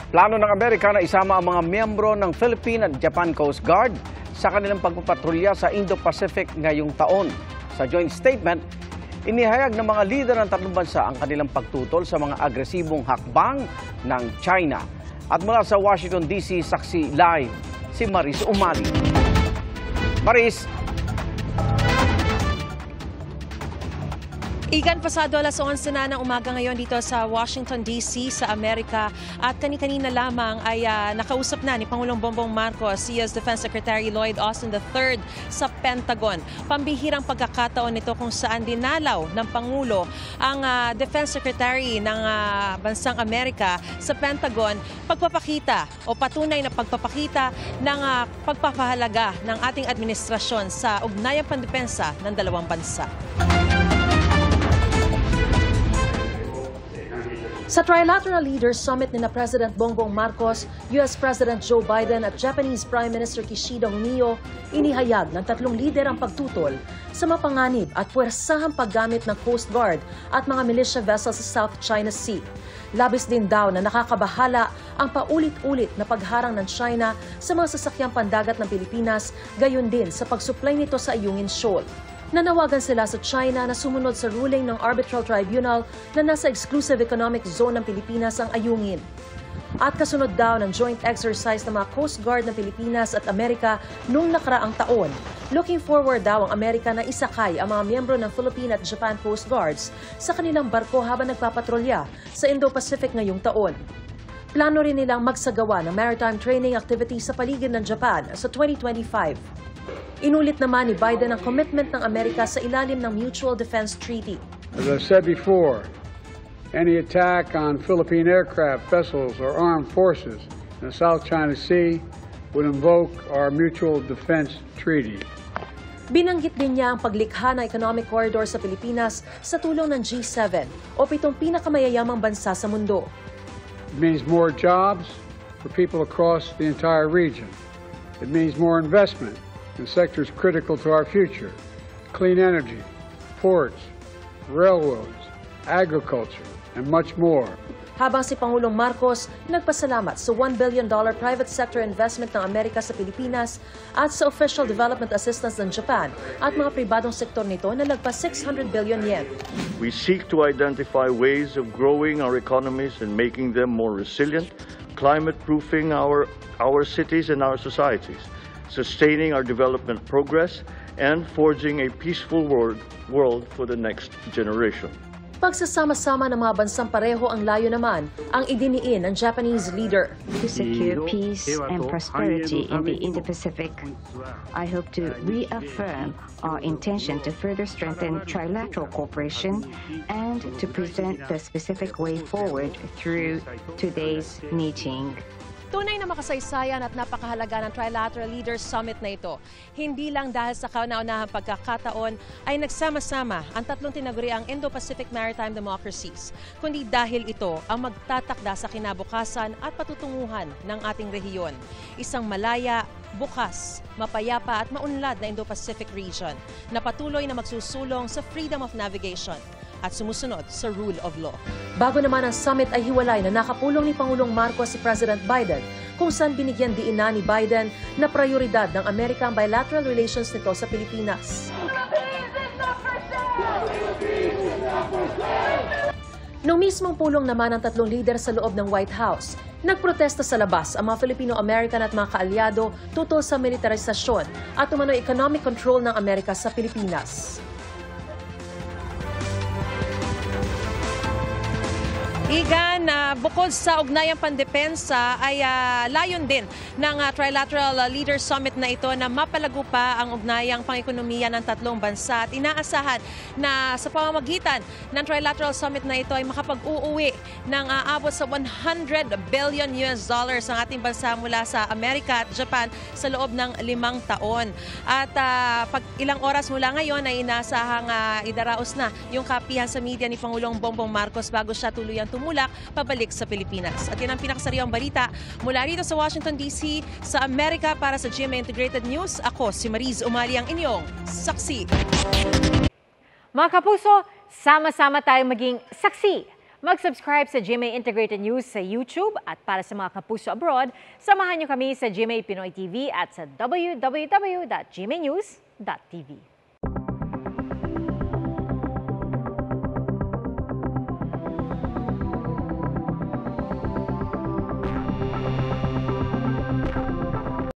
Plano ng Amerika na isama ang mga miyembro ng Philippine at Japan Coast Guard sa kanilang pagpapatrolya sa Indo-Pacific ngayong taon. Sa joint statement, inihayag ng mga lider ng tatlong bansa ang kanilang pagtutol sa mga agresibong hakbang ng China. At mula sa Washington, D.C., saksi live si Maris Umali. Maris. Igan, pasado alas 11 na ng umaga ngayon dito sa Washington, D.C. sa Amerika at kani-kanina lamang ay nakausap na ni Pangulong Bongbong Marcos si US Defense Secretary Lloyd Austin III sa Pentagon. Pambihirang pagkakataon nito kung saan dinalaw ng Pangulo ang Defense Secretary ng Bansang Amerika sa Pentagon pagpapakita o patunay na pagpapakita ng pagpapahalaga ng ating administrasyon sa ugnayang pandepensa ng dalawang bansa. Sa Trilateral Leaders Summit ni President Bongbong Marcos, US President Joe Biden at Japanese Prime Minister Kishida Fumio, inihayag ng tatlong lider ang pagtutol sa mapanganib at puwersahang paggamit ng Coast Guard at mga militia vessels sa South China Sea. Labis din daw na nakakabahala ang paulit-ulit na pagharang ng China sa mga sasakyang pandagat ng Pilipinas, gayon din sa pagsuplay nito sa Ayungin Shoal. Nanawagan sila sa China na sumunod sa ruling ng Arbitral Tribunal na nasa exclusive economic zone ng Pilipinas ang Ayungin. At kasunod daw ng joint exercise ng mga Coast Guard ng Pilipinas at Amerika noong nakaraang taon. Looking forward daw ang Amerika na isakay ang mga miyembro ng Philippine at Japan Coast Guards sa kanilang barko habang nagpapatrolya sa Indo-Pacific ngayong taon. Plano rin nilang magsagawa ng maritime training activities sa paligid ng Japan sa 2025. Inulit naman ni Biden ang commitment ng Amerika sa ilalim ng Mutual Defense Treaty. As I said before, any attack on Philippine aircraft, vessels, or armed forces in the South China Sea would invoke our Mutual Defense Treaty. Binanggit din niya ang paglikha ng economic corridor sa Pilipinas sa tulong ng G7 o 7 pinakamayayamang bansa sa mundo. It means more jobs for people across the entire region. It means more investment in sectors critical to our future: clean energy, ports, railroads, agriculture, and much more. Habang si Pangulong Marcos nagpasalamat sa $1 billion private sector investment ng Amerika sa Pilipinas at sa official development assistance ng Japan at mga pribadong sektor nito na lagpas 600 billion yen. We seek to identify ways of growing our economies and making them more resilient, climate-proofing our cities and our societies, sustaining our development progress, and forging a peaceful world for the next generation. Pagsasama-sama ng mga bansang pareho ang layo naman ang idiniin ng Japanese leader. To secure peace and prosperity in the Indo-Pacific, I hope to reaffirm our intention to further strengthen trilateral cooperation and to present the specific way forward through today's meeting. Tunay na makasaysayan at napakahalaga ng Trilateral Leaders Summit na ito. Hindi lang dahil sa kauna-unahang pagkakataon ay nagsama-sama ang tatlong tinaguriang Indo-Pacific Maritime Democracies, kundi dahil ito ang magtatakda sa kinabukasan at patutunguhan ng ating rehiyon. Isang malaya, bukas, mapayapa at maunlad na Indo-Pacific region na patuloy na magsusulong sa freedom of navigation at sumusunod sa rule of law. Bago naman ang summit ay hiwalay na nakapulong ni Pangulong Marcos si President Biden, kung saan binigyan diin na ni Biden na prioridad ng Amerika ang bilateral relations nito sa Pilipinas. Noong mismong pulong naman ang tatlong lider sa loob ng White House, nagprotesta sa labas ang mga Filipino-American at mga kaalyado tutol sa militarisasyon at umano'y economic control ng Amerika sa Pilipinas. Igan, bukod sa ugnayang pandepensa ay layon din ng Trilateral Leaders Summit na ito na mapalago pa ang ugnayang pang-ekonomiya ng tatlong bansa at inaasahan na sa pamamagitan ng Trilateral Summit na ito ay makapag-uuwi ng aabot sa $100 billion ang ating bansa mula sa Amerika at Japan sa loob ng 5 taon. At pag ilang oras mula ngayon ay inaasahang idaraos na yung kapihan sa media ni Pangulong Bongbong Marcos bago siya tuluyang tumulak pabalik sa Pilipinas. At yan ang pinakasariwang balita mula rito sa Washington, D.C. sa Amerika para sa GMA Integrated News. Ako si Maris Umali, ang inyong saksi. Mga kapuso, sama-sama tayong maging saksi Mag-subscribe sa GMA Integrated News sa YouTube at para sa mga kapuso abroad, samahan niyo kami sa GMA Pinoy TV at sa www.gmanews.tv.